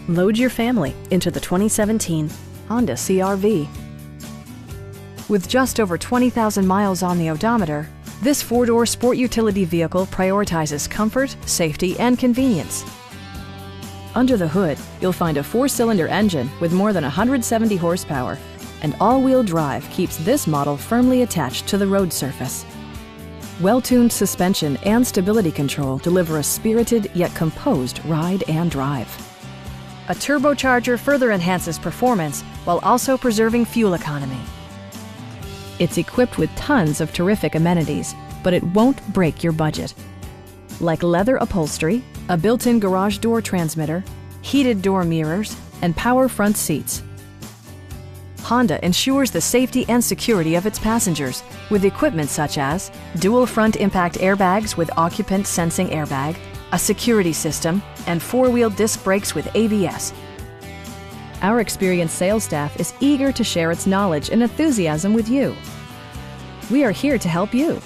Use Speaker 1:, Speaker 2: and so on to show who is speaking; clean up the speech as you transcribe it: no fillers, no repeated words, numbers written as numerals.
Speaker 1: Load your family into the 2017 Honda CR-V. With just over 20,000 miles on the odometer, this four-door sport utility vehicle prioritizes comfort, safety, and convenience. Under the hood, you'll find a four-cylinder engine with more than 170 horsepower, and all-wheel drive keeps this model firmly attached to the road surface. Well-tuned suspension and stability control deliver a spirited yet composed ride and drive. A turbocharger further enhances performance while also preserving fuel economy. It's equipped with tons of terrific amenities, but it won't break your budget. Like leather upholstery, a built-in garage door transmitter, heated door mirrors, and power front seats. Honda ensures the safety and security of its passengers with equipment such as dual front impact airbags with occupant sensing airbag, a security system, and four-wheel disc brakes with ABS. Our experienced sales staff is eager to share its knowledge and enthusiasm with you. We are here to help you.